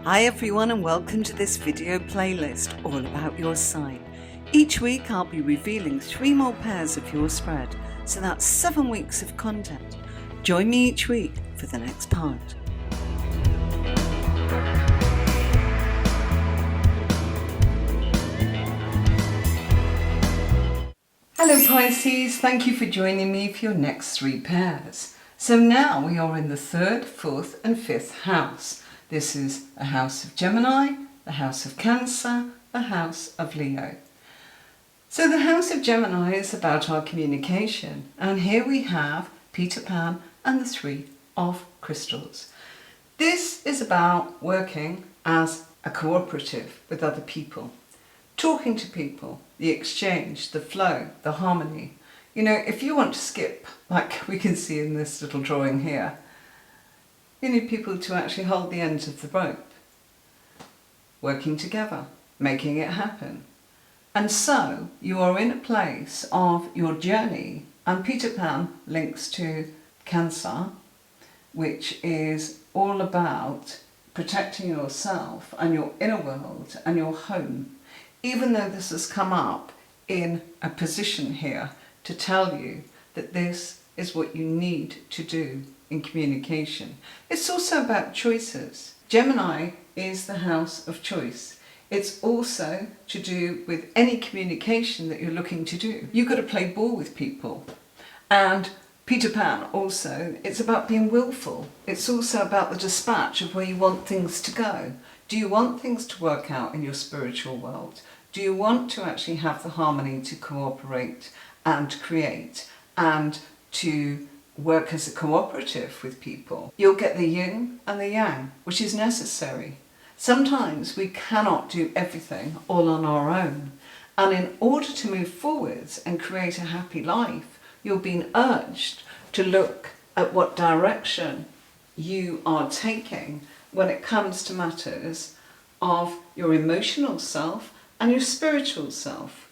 Hi everyone and welcome to this video playlist all about your sign. Each week I'll be revealing 3 more pairs of your spread, so that's 7 weeks of content. Join me each week for the next part. Hello Pisces, thank you for joining me for your next 3 pairs. So now we are in the 3rd, 4th and 5th house. This is a house of Gemini, the house of Cancer, the house of Leo. So the house of Gemini is about our communication, and here we have Peter Pan and the 3 of crystals. This is about working as a cooperative with other people, talking to people, the exchange, the flow, the harmony. You know, if you want to skip, like we can see in this little drawing here, you need people to actually hold the ends of the rope, working together, making it happen. And so you are in a place of your journey, and Peter Pan links to Cancer, which is all about protecting yourself and your inner world and your home. Even though this has come up in a position here to tell you that this is what you need to do in communication. It's also about choices. Gemini is the house of choice. It's also to do with any communication that you're looking to do. You've got to play ball with people. And Peter Pan also, it's about being willful. It's also about the dispatch of where you want things to go. Do you want things to work out in your spiritual world? Do you want to actually have the harmony to cooperate and create and to work as a cooperative with people? You'll get the yin and the yang, which is necessary. Sometimes we cannot do everything all on our own. And in order to move forwards and create a happy life, you're being urged to look at what direction you are taking when it comes to matters of your emotional self and your spiritual self.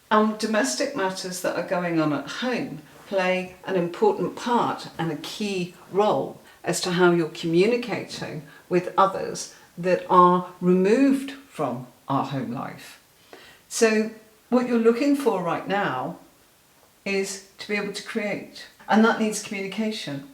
Domestic matters that are going on at home play an important part and a key role as to how you're communicating with others that are removed from our home life. So what you're looking for right now is to be able to create, and that needs communication.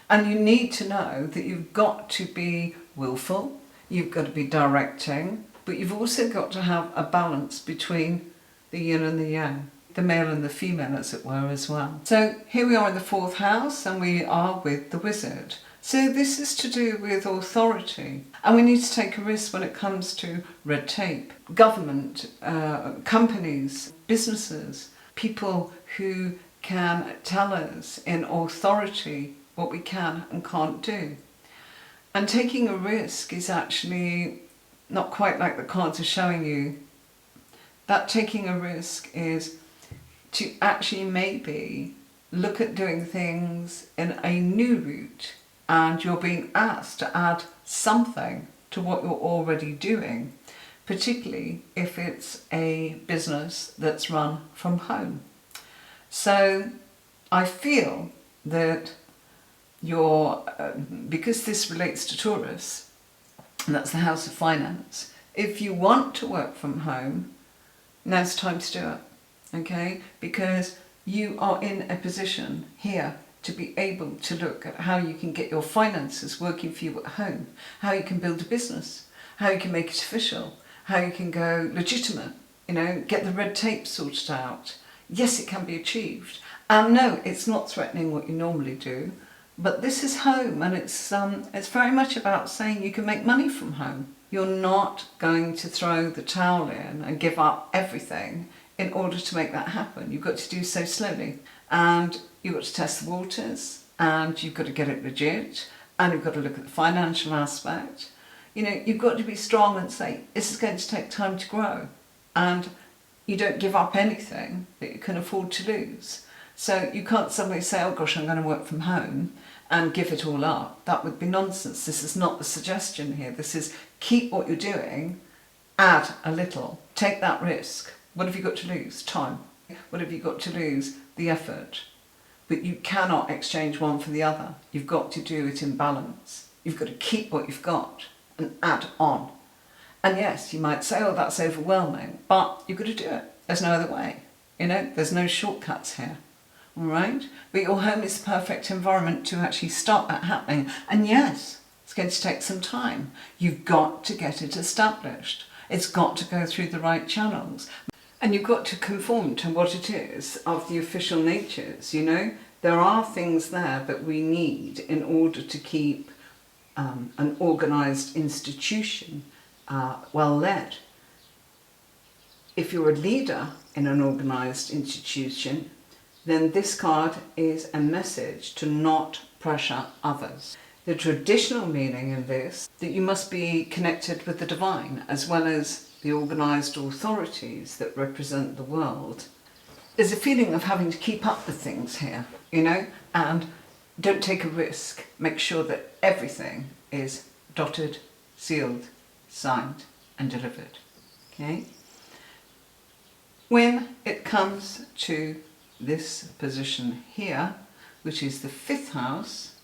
And you need to know that you've got to be willful, you've got to be directing, but you've also got to have a balance between the yin and the yang, the male and the female, as it were, as well. So here we are in the 4th house, and we are with the Wizard. So this is to do with authority, and we need to take a risk when it comes to red tape, government, companies, businesses, people who can tell us in authority what we can and can't do. And taking a risk is actually not quite like the cards are showing you. That taking a risk is to actually maybe look at doing things in a new route, and you're being asked to add something to what you're already doing, particularly if it's a business that's run from home. So I feel that because this relates to Taurus, and that's the house of finance, if you want to work from home, now's the time to do it. Okay, because you are in a position here to be able to look at how you can get your finances working for you at home, how you can build a business, how you can make it official, how you can go legitimate, you know, get the red tape sorted out. Yes, it can be achieved. And no, it's not threatening what you normally do, but this is home, and it's very much about saying you can make money from home. You're not going to throw the towel in and give up everything in order to make that happen. You've got to do so slowly, and you've got to test the waters, and you've got to get it legit, and you've got to look at the financial aspect. You know, you've got to be strong and say, this is going to take time to grow, and you don't give up anything that you can afford to lose. So you can't suddenly say, oh gosh, I'm going to work from home and give it all up. That would be nonsense. This is not the suggestion here. This is keep what you're doing, add a little, take that risk. What have you got to lose? Time. What have you got to lose? The effort. But you cannot exchange one for the other. You've got to do it in balance. You've got to keep what you've got and add on. And yes, you might say, oh, that's overwhelming, but you've got to do it. There's no other way. There's no shortcuts here. All right? But your home is the perfect environment to actually start that happening. And yes, it's going to take some time. You've got to get it established. It's got to go through the right channels. And you've got to conform to what it is of the official natures, There are things there that we need in order to keep an organised institution well led. If you're a leader in an organised institution, then this card is a message to not pressure others. The traditional meaning in this, that you must be connected with the divine as well as the organised authorities that represent the world. There's a feeling of having to keep up with things here, and don't take a risk. Make sure that everything is dotted, sealed, signed and delivered. Okay? When it comes to this position here, which is the 5th house,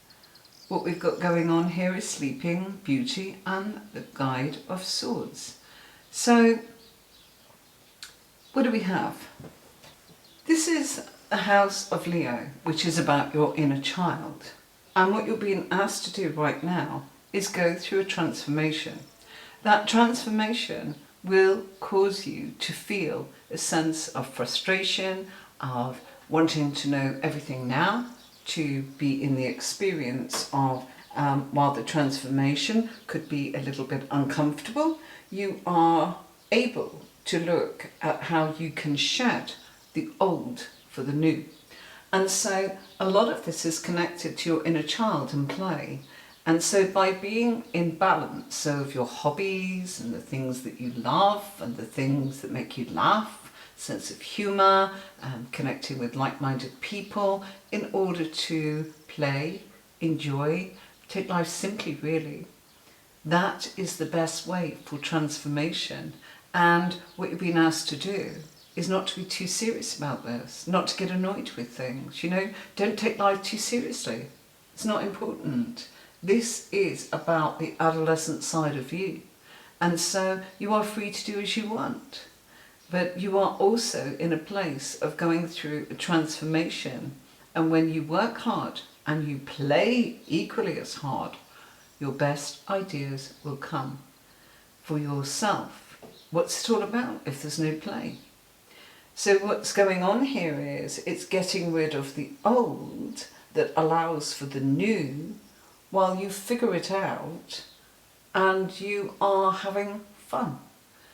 what we've got going on here is sleeping, beauty and the Guide of Swords. So what do we have? This is the house of Leo, which is about your inner child. And what you're being asked to do right now is go through a transformation. That transformation will cause you to feel a sense of frustration, of wanting to know everything now, to be in the experience of, while the transformation could be a little bit uncomfortable, you are able to look at how you can shed the old for the new. And so a lot of this is connected to your inner child and play. And so by being in balance of your hobbies and the things that you love and the things that make you laugh, sense of humour, and connecting with like-minded people in order to play, enjoy, take life simply really. That is the best way for transformation. And what you've been asked to do is not to be too serious about this, not to get annoyed with things, Don't take life too seriously. It's not important. This is about the adolescent side of you. And so you are free to do as you want. But you are also in a place of going through a transformation. And when you work hard and you play equally as hard, your best ideas will come for yourself. What's it all about if there's no play? So what's going on here is it's getting rid of the old that allows for the new while you figure it out and you are having fun.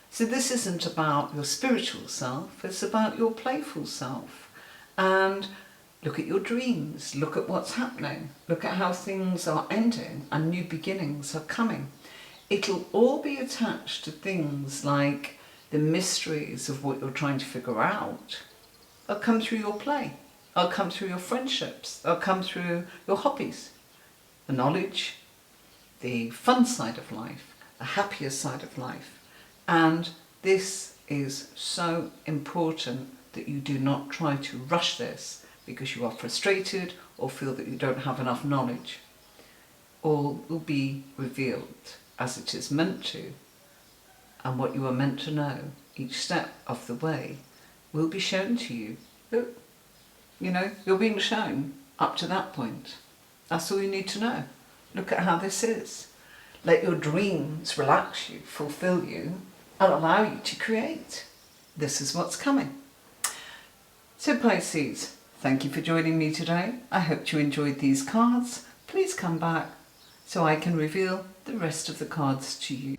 So this isn't about your spiritual self, it's about your playful self. And look at your dreams, look at what's happening, look at how things are ending and new beginnings are coming. It'll all be attached to things like the mysteries of what you're trying to figure out. They'll come through your play, they'll come through your friendships, they'll come through your hobbies, the knowledge, the fun side of life, the happier side of life. And this is so important that you do not try to rush this because you are frustrated or feel that you don't have enough knowledge. All will be revealed as it is meant to, and what you are meant to know each step of the way will be shown to you. You're being shown up to that point. That's all you need to know. Look at how this is. Let your dreams relax you, fulfill you, and allow you to create. This is what's coming. So Pisces, thank you for joining me today. I hope you enjoyed these cards. Please come back so I can reveal the rest of the cards to you.